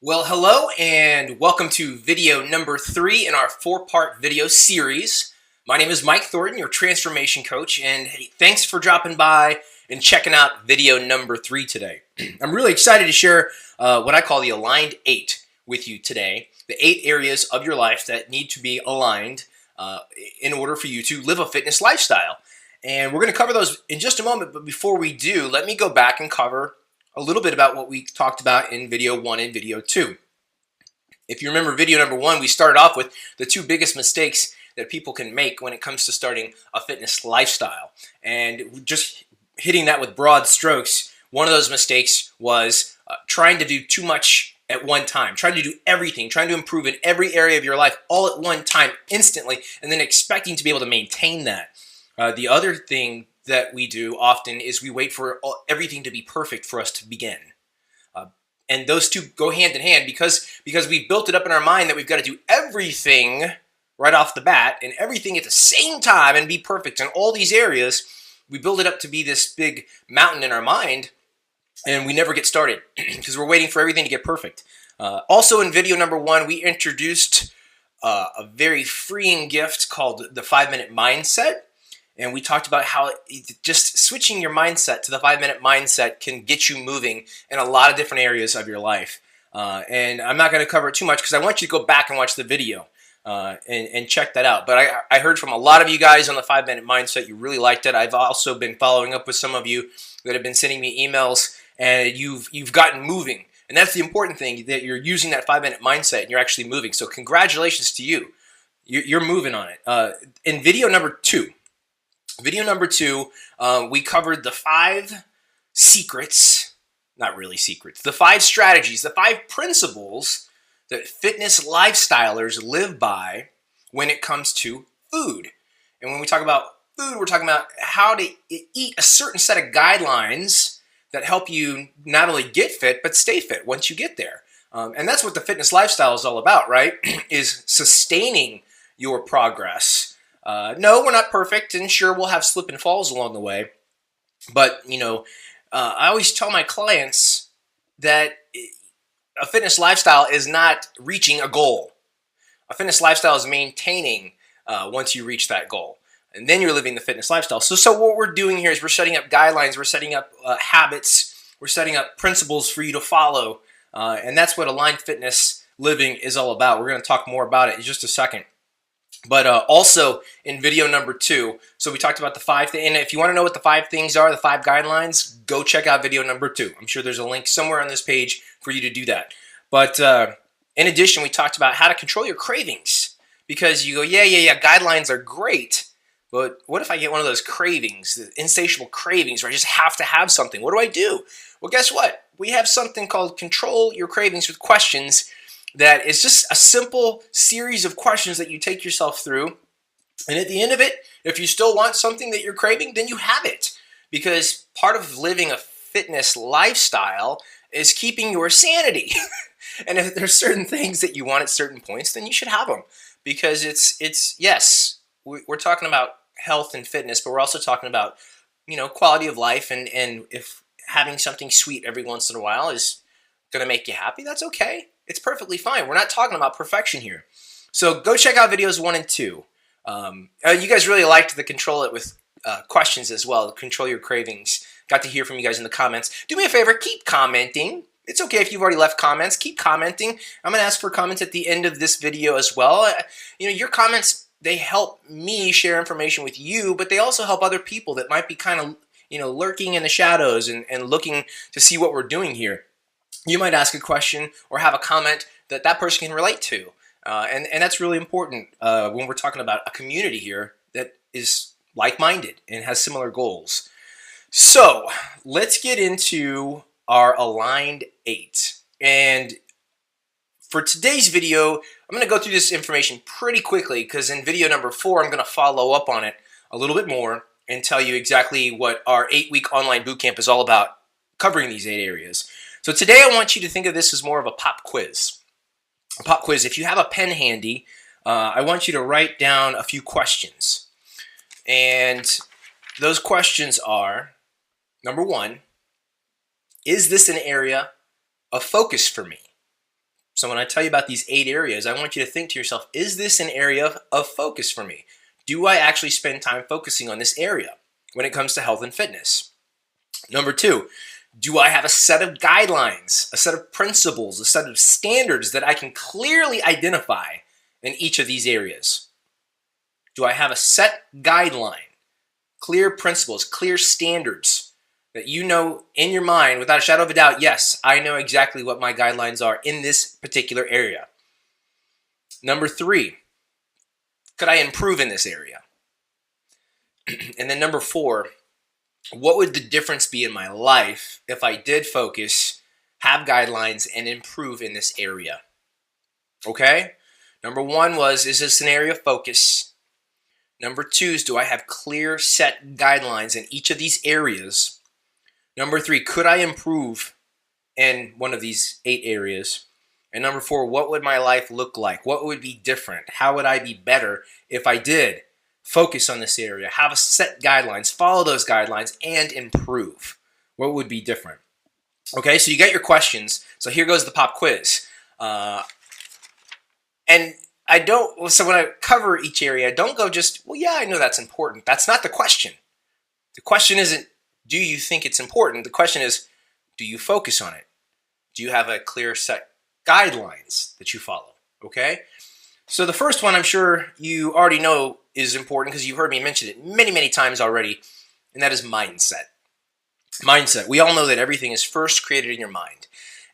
Well, hello and welcome to video number 3 in our 4-part video series. My name is Mike Thornton, your transformation coach, and hey, thanks for dropping by and checking out video number 3 today. I'm really excited to share what I call the Aligned 8 with you today. The 8 areas of your life that need to be aligned in order for you to live a fitness lifestyle. And we're going to cover those in just a moment, but before we do, let me go back and cover a little bit about what we talked about in video 1 and video 2. If you remember video number 1, we started off with the 2 biggest mistakes that people can make when it comes to starting a fitness lifestyle. And just hitting that with broad strokes, one of those mistakes was trying to do too much at one time, trying to do everything, trying to improve in every area of your life all at one time instantly, and then expecting to be able to maintain that. The other thing that we do often is we wait for everything to be perfect for us to begin. And those two go hand in hand because we've built it up in our mind that we've got to do everything right off the bat and everything at the same time and be perfect in all these areas. We build it up to be this big mountain in our mind, and we never get started because we're waiting for everything to get perfect. Also in video number 1, we introduced a very freeing gift called the 5-minute mindset. And we talked about how just switching your mindset to the 5-minute mindset can get you moving in a lot of different areas of your life. And I'm not going to cover it too much because I want you to go back and watch the video and check that out. But I heard from a lot of you guys on the 5-minute mindset. You really liked it. I've also been following up with some of you that have been sending me emails, and you've gotten moving. And that's the important thing, that you're using that 5-minute mindset and you're actually moving. So congratulations to you. You're moving on it. In video number 2, we covered the 5 secrets, not really secrets, the 5 strategies, the 5 principles that fitness lifestylers live by when it comes to food. And when we talk about food, we're talking about how to eat a certain set of guidelines that help you not only get fit, but stay fit once you get there. And that's what the fitness lifestyle is all about, right? Is sustaining your progress. No, we're not perfect, and sure, we'll have slip and falls along the way. But, I always tell my clients that a fitness lifestyle is not reaching a goal. A fitness lifestyle is maintaining once you reach that goal. And then you're living the fitness lifestyle. So what we're doing here is we're setting up guidelines, we're setting up habits, we're setting up principles for you to follow. And that's what aligned fitness living is all about. We're going to talk more about it in just a second. But also in video number 2, so we talked about the 5 things. And if you want to know what the 5 things are, the 5 guidelines, go check out video number 2. I'm sure there's a link somewhere on this page for you to do that. But in addition, we talked about how to control your cravings. Because you go, yeah, guidelines are great. But what if I get one of those cravings, the insatiable cravings, where I just have to have something? What do I do? Well, guess what? We have something called Control Your Cravings with Questions. That is just a simple series of questions that you take yourself through. And at the end of it, if you still want something that you're craving, then you have it. Because part of living a fitness lifestyle is keeping your sanity. And if there's certain things that you want at certain points, then you should have them. Because yes, we're talking about health and fitness, but we're also talking about, quality of life. And if having something sweet every once in a while is going to make you happy, that's okay. It's perfectly fine. We're not talking about perfection here. So go check out videos 1 and 2. You guys really liked the control it with questions as well. Control your cravings. Got to hear from you guys in the comments. Do me a favor, keep commenting. It's okay if you've already left comments. Keep commenting. I'm going to ask for comments at the end of this video as well. Your comments, they help me share information with you, but they also help other people that might be kind of, lurking in the shadows and looking to see what we're doing here. You might ask a question or have a comment that person can relate to. And that's really important when we're talking about a community here that is like-minded and has similar goals. So let's get into our Aligned 8. And for today's video, I'm going to go through this information pretty quickly because in video number 4, I'm going to follow up on it a little bit more and tell you exactly what our 8-week online bootcamp is all about, covering these 8 areas. So today I want you to think of this as more of a pop quiz. A pop quiz. If you have a pen handy, I want you to write down a few questions. And those questions are, number 1, is this an area of focus for me? So when I tell you about these 8 areas, I want you to think to yourself, is this an area of focus for me? Do I actually spend time focusing on this area when it comes to health and fitness? Number 2, do I have a set of guidelines, a set of principles, a set of standards that I can clearly identify in each of these areas? Do I have a set guideline, clear principles, clear standards that you know in your mind without a shadow of a doubt, yes, I know exactly what my guidelines are in this particular area? Number 3, could I improve in this area? And then number 4, what would the difference be in my life if I did focus, have guidelines, and improve in this area? Okay? Number 1 was, is this an area of focus? Number 2 is, do I have clear set guidelines in each of these areas? Number 3, could I improve in one of these 8 areas? And number 4, what would my life look like? What would be different? How would I be better if I did focus on this area, have a set guidelines, follow those guidelines, and improve? What would be different? Okay, so you got your questions. So here goes the pop quiz. And so when I cover each area, I don't go just, well, yeah, I know that's important. That's not the question. The question isn't, do you think it's important? The question is, do you focus on it? Do you have a clear set guidelines that you follow? Okay? So the first one, I'm sure you already know is important because you've heard me mention it many, many times already, and that is mindset. Mindset. We all know that everything is first created in your mind.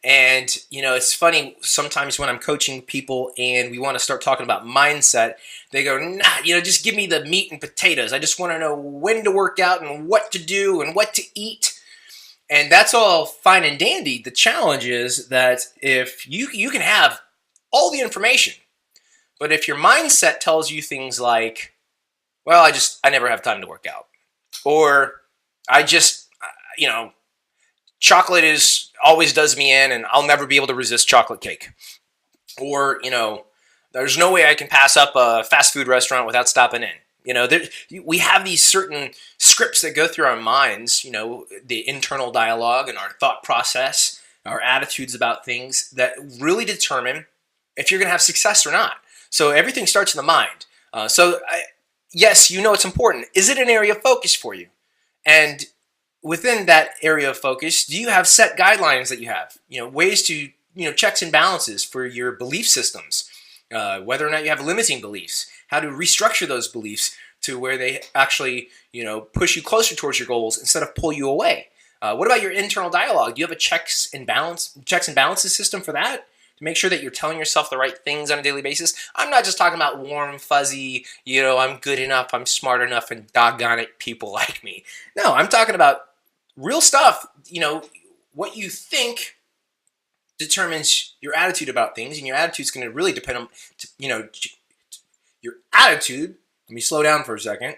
And, it's funny, sometimes when I'm coaching people and we want to start talking about mindset, they go, nah, just give me the meat and potatoes. I just want to know when to work out and what to do and what to eat. And that's all fine and dandy. The challenge is that if you can have all the information, but if your mindset tells you things like, well, I never have time to work out, or chocolate always does me in and I'll never be able to resist chocolate cake, or, there's no way I can pass up a fast food restaurant without stopping in. We have these certain scripts that go through our minds, the internal dialogue and our thought process, our attitudes about things that really determine if you're going to have success or not. So everything starts in the mind. Yes, it's important. Is it an area of focus for you? And within that area of focus, do you have set guidelines that you have? Ways to, checks and balances for your belief systems, whether or not you have limiting beliefs, how to restructure those beliefs to where they actually, push you closer towards your goals instead of pull you away. What about your internal dialogue? Do you have a checks and balances system for that? To make sure that you're telling yourself the right things on a daily basis? I'm not just talking about warm, fuzzy, I'm good enough, I'm smart enough, and doggone it, people like me. No, I'm talking about real stuff. What you think determines your attitude about things, and your attitude is going to really depend on, your attitude, let me slow down for a second,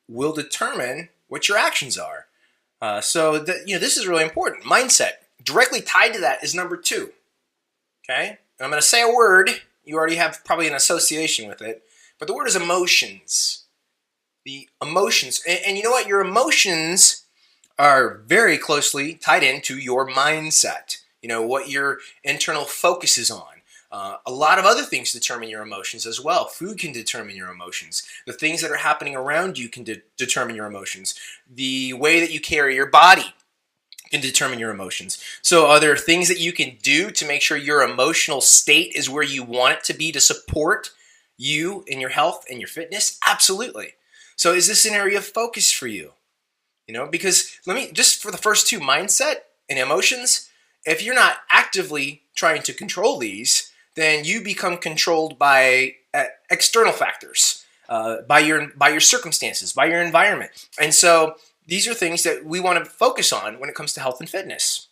will determine what your actions are. This is really important. Mindset. Directly tied to that is number 2. Okay? And I'm going to say a word. You already have probably an association with it. But the word is emotions. The emotions. And you know what? Your emotions are very closely tied into your mindset. What your internal focus is on. A lot of other things determine your emotions as well. Food can determine your emotions. The things that are happening around you can determine your emotions. The way that you carry your body can determine your emotions. So are there things that you can do to make sure your emotional state is where you want it to be to support you and your health and your fitness? Absolutely. So is this an area of focus for you? Because just for the first 2, mindset and emotions, if you're not actively trying to control these, then you become controlled by external factors, by your circumstances, by your environment. And so these are things that we want to focus on when it comes to health and fitness.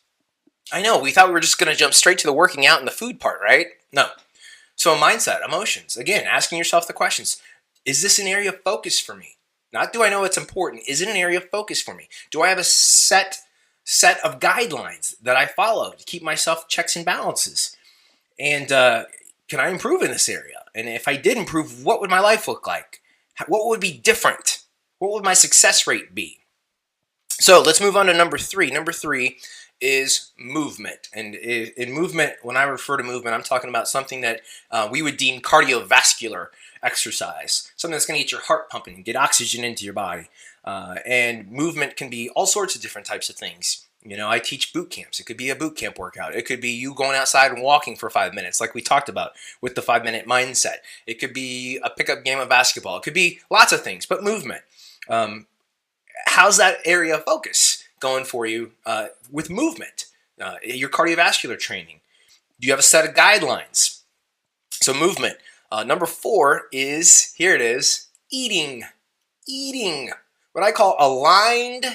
I know, we thought we were just going to jump straight to the working out and the food part, right? No. So mindset, emotions, again, asking yourself the questions, is this an area of focus for me? Not do I know it's important, is it an area of focus for me? Do I have a set of guidelines that I follow to keep myself checks and balances? And can I improve in this area? And if I did improve, what would my life look like? What would be different? What would my success rate be? So let's move on to number 3. Number 3 is movement. And in movement, when I refer to movement, I'm talking about something that we would deem cardiovascular exercise, something that's going to get your heart pumping, get oxygen into your body. And movement can be all sorts of different types of things. You know, I teach boot camps. It could be a boot camp workout. It could be you going outside and walking for 5 minutes, like we talked about with the 5-minute mindset. It could be a pickup game of basketball. It could be lots of things, but movement. How's that area of focus going for you with movement? Your cardiovascular training. Do you have a set of guidelines? So movement. Number 4 is, here it is, eating. Eating. What I call aligned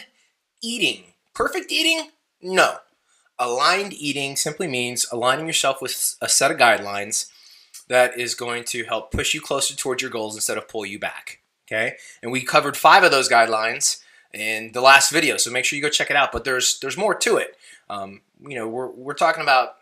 eating. Perfect eating? No. Aligned eating simply means aligning yourself with a set of guidelines that is going to help push you closer towards your goals instead of pull you back. Okay? And we covered 5 of those guidelines in the last video, so make sure you go check it out. But there's more to it. We're talking about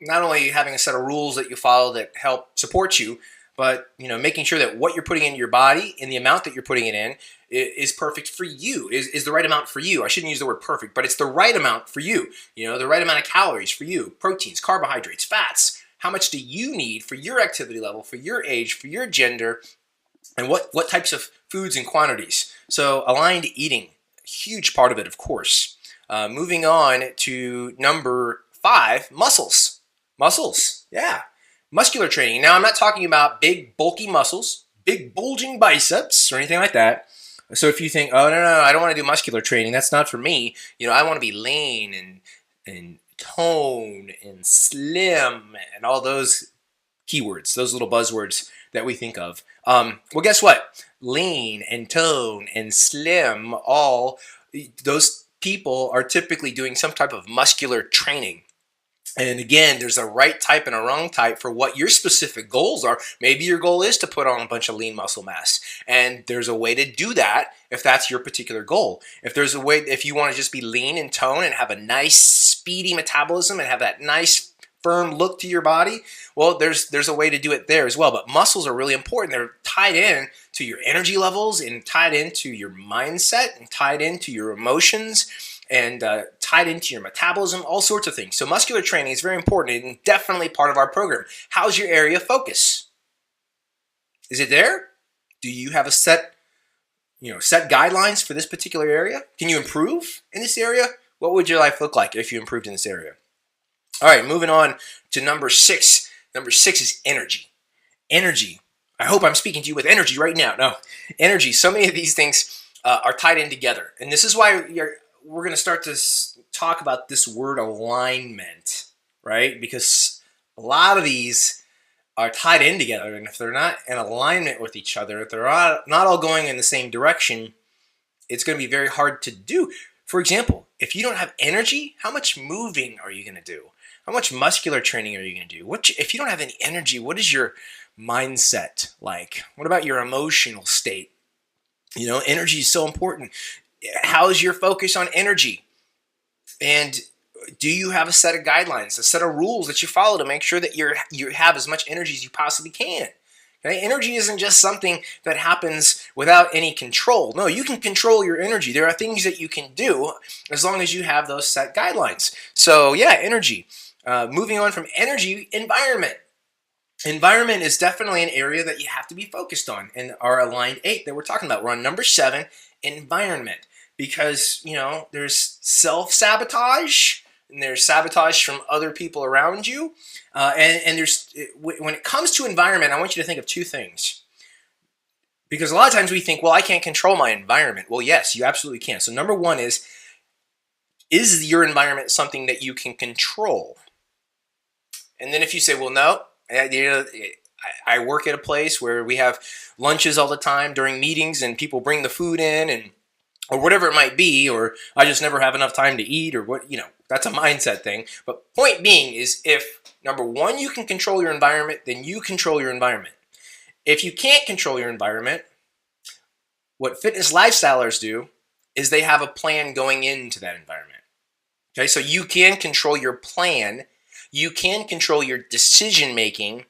not only having a set of rules that you follow that help support you, but making sure that what you're putting into your body and the amount that you're putting it in is perfect for you, is the right amount for you. I shouldn't use the word perfect, but it's the right amount for you. The right amount of calories for you, proteins, carbohydrates, fats. How much do you need for your activity level, for your age, for your gender, and what types of foods and quantities. So aligned eating, a huge part of it, of course. Moving on to number 5, muscles. Muscles, yeah. Muscular training. Now, I'm not talking about big, bulky muscles, big, bulging biceps, or anything like that. So if you think, oh, no, I don't want to do muscular training, that's not for me. I want to be lean and tone and slim and all those keywords, those little buzzwords that we think of. Well, guess what? Lean and tone and slim, all those people are typically doing some type of muscular training. And again, there's a right type and a wrong type for what your specific goals are. Maybe your goal is to put on a bunch of lean muscle mass. And there's a way to do that if that's your particular goal. If there's a way, if you want to just be lean and tone and have a nice speedy metabolism and have that nice firm look to your body, well, there's a way to do it there as well. But muscles are really important. They're tied in to your energy levels and tied into your mindset and tied into your emotions and tied into your metabolism, all sorts of things. So muscular training is very important and definitely part of our program. How's your area of focus? Is it there? Do you have a set guidelines for this particular area? Can you improve in this area? What would your life look like if you improved in this area? All right, moving on to number 6. Number 6 is energy. Energy. I hope I'm speaking to you with energy right now. No, energy. So many of these things are tied in together. And this is why we're going to start to talk about this word alignment, right? Because a lot of these are tied in together. And if they're not in alignment with each other, if they're not all going in the same direction, it's going to be very hard to do. For example, if you don't have energy, how much moving are you going to do? How much muscular training are you going to do? If you don't have any energy, what is your mindset like? What about your emotional state? Energy is so important. How's your focus on energy? And do you have a set of guidelines, a set of rules that you follow to make sure that you have as much energy as you possibly can? Okay? Energy isn't just something that happens without any control. No, you can control your energy. There are things that you can do as long as you have those set guidelines. So yeah, energy. Moving on from energy, environment. Environment is definitely an area that you have to be focused on in our aligned 8 that we're talking about. We're on number 7, environment. Because, there's self-sabotage and there's sabotage from other people around you. And when it comes to environment, I want you to think of 2 things. Because a lot of times we think, well, I can't control my environment. Well, yes, you absolutely can. So number 1 is your environment something that you can control? And then if you say, well, no, I work at a place where we have lunches all the time during meetings and people bring the food in or whatever it might be, or I just never have enough time to eat, or that's a mindset thing. But point being is, if number 1, you can control your environment, then you control your environment. If you can't control your environment, what fitness lifestylers do is they have a plan going into that environment. Okay, so you can control your plan. You can control your decision making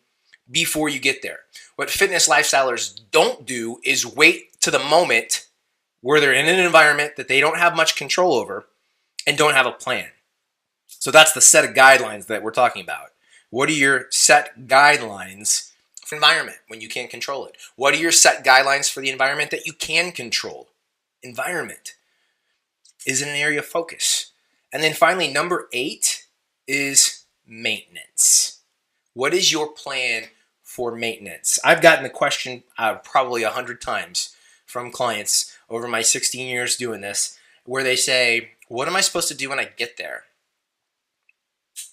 before you get there. What fitness lifestylers don't do is wait to the moment where they're in an environment that they don't have much control over and don't have a plan. So that's the set of guidelines that we're talking about. What are your set guidelines for environment when you can't control it? What are your set guidelines for the environment that you can control? Environment is an area of focus. And then finally, number 8 is maintenance. What is your plan for maintenance? I've gotten the question probably 100 times from clients over my 16 years doing this, where they say, what am I supposed to do when I get there?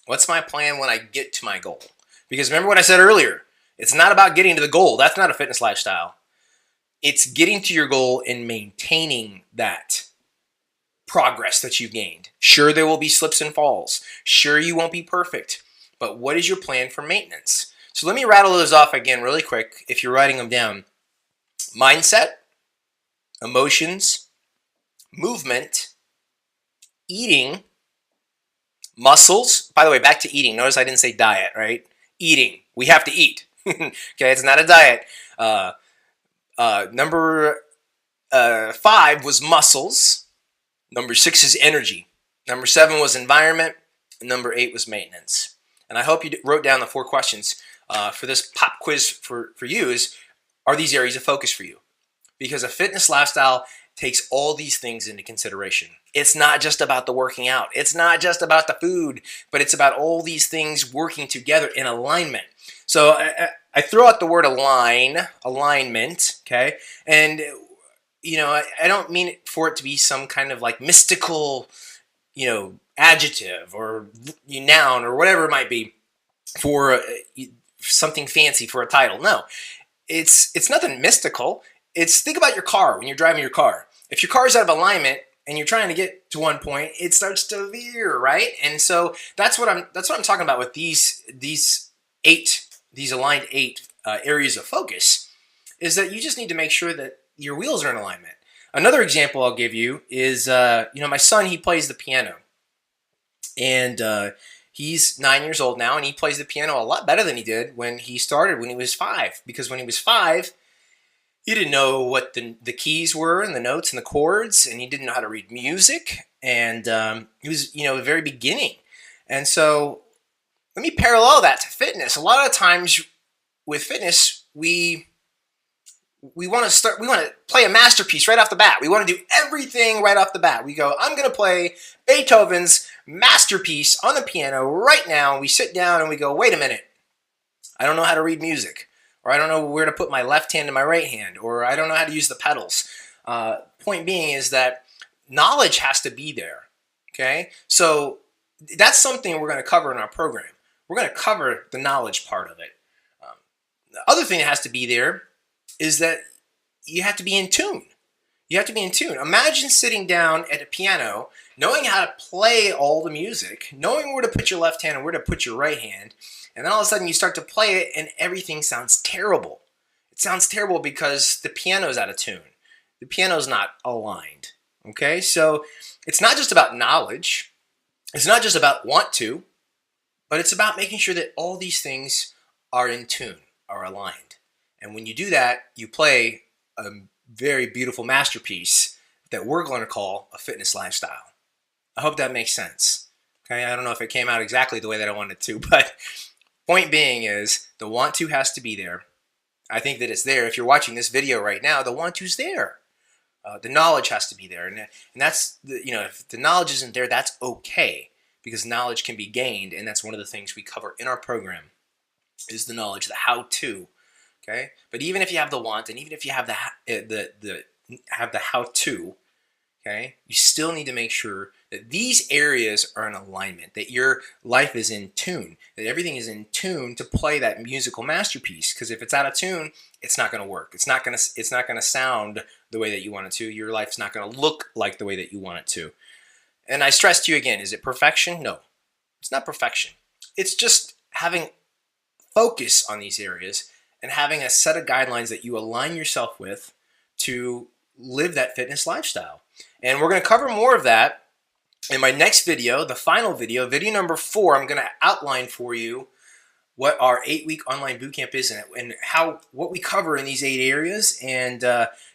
What's my plan when I get to my goal? Because remember what I said earlier, it's not about getting to the goal. That's not a fitness lifestyle. It's getting to your goal and maintaining that progress that you've gained. Sure, there will be slips and falls. Sure, you won't be perfect. But what is your plan for maintenance? So let me rattle those off again really quick if you're writing them down. Mindset, emotions, movement, eating, muscles. By the way, back to eating. Notice I didn't say diet, right? Eating. We have to eat. Okay, it's not a diet. Number 5 was muscles. Number 6 is energy. Number 7 was environment. And number 8 was maintenance. And I hope you wrote down the 4 questions for this pop quiz for you are these areas of focus for you? Because a fitness lifestyle takes all these things into consideration. It's not just about the working out. It's not just about the food, but it's about all these things working together in alignment. So I throw out the word alignment, okay? And, I don't mean for it to be some kind of like mystical, adjective or noun or whatever it might be for something fancy for a title. No, it's nothing mystical. Think about your car when you're driving your car. If your car is out of alignment and you're trying to get to one point, it starts to veer, right? And so that's what I'm talking about with these aligned 8 areas of focus, is that you just need to make sure that your wheels are in alignment. Another example I'll give you is, my son, he plays the piano. And he's 9 years old now, and he plays the piano a lot better than he did when he started when he was 5. Because when he was 5, he didn't know what the keys were and the notes and the chords, and he didn't know how to read music. And he was, the very beginning. And so let me parallel that to fitness. A lot of times with fitness, we want to play a masterpiece right off the bat. We want to do everything right off the bat. We go, I'm going to play Beethoven's masterpiece on the piano right now. We sit down and we go, wait a minute. I don't know how to read music, or I don't know where to put my left hand and my right hand, or I don't know how to use the pedals. Point being is that knowledge has to be there, okay? So that's something we're going to cover in our program. We're going to cover the knowledge part of it. The other thing that has to be there is that you have to be in tune. You have to be in tune. Imagine sitting down at a piano, knowing how to play all the music, knowing where to put your left hand and where to put your right hand, and then all of a sudden you start to play it and everything sounds terrible. It sounds terrible because the piano's out of tune. The piano's not aligned. Okay? So it's not just about knowledge. It's not just about want to, but it's about making sure that all these things are in tune, are aligned. And when you do that, you play a very beautiful masterpiece that we're going to call a fitness lifestyle. I hope that makes sense. Okay, I don't know if it came out exactly the way that I wanted to, but point being is the want to has to be there. I think that it's there. If you're watching this video right now, the want to's there. The knowledge has to be there. And that's, if the knowledge isn't there, that's okay, because knowledge can be gained. And that's one of the things we cover in our program is the knowledge, the how-to. Okay, but even if you have the want, and even if you have the how-to, okay, you still need to make sure that these areas are in alignment, that your life is in tune, that everything is in tune to play that musical masterpiece. Because if it's out of tune, it's not going to work. It's not going to sound the way that you want it to. Your life's not going to look like the way that you want it to. And I stress to you again: is it perfection? No, it's not perfection. It's just having focus on these areas and having a set of guidelines that you align yourself with to live that fitness lifestyle. And we're going to cover more of that in my next video, the final video, video number 4. I'm going to outline for you what our 8-week online bootcamp is and what we cover in these 8 areas. And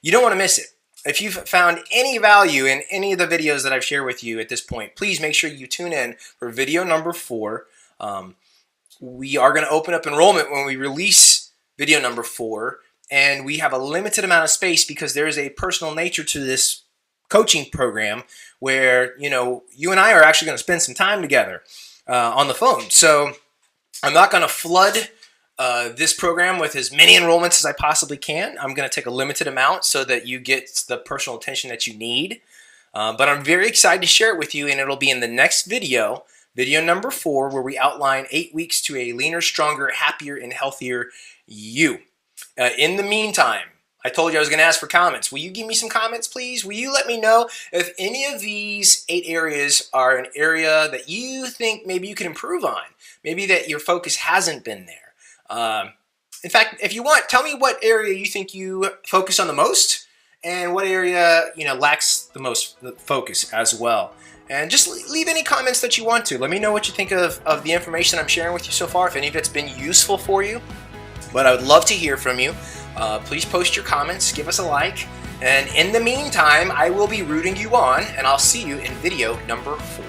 you don't want to miss it. if you've found any value in any of the videos that I've shared with you at this point, please make sure you tune in for video number 4. We are going to open up enrollment when we release video number 4, and we have a limited amount of space because there is a personal nature to this coaching program where, you and I are actually going to spend some time together on the phone. So I'm not going to flood this program with as many enrollments as I possibly can. I'm going to take a limited amount so that you get the personal attention that you need. But I'm very excited to share it with you, and it'll be in the next video, video number 4, where we outline 8 weeks to a leaner, stronger, happier, and healthier you. In the meantime, I told you I was going to ask for comments. Will you give me some comments, please? Will you let me know if any of these 8 areas are an area that you think maybe you can improve on? Maybe that your focus hasn't been there. In fact, if you want, tell me what area you think you focus on the most and what area, lacks the most focus as well. And just leave any comments that you want to. Let me know what you think of the information I'm sharing with you so far, if any of it's been useful for you. But I would love to hear from you. Please post your comments, give us a like. And in the meantime, I will be rooting you on, and I'll see you in video number 4.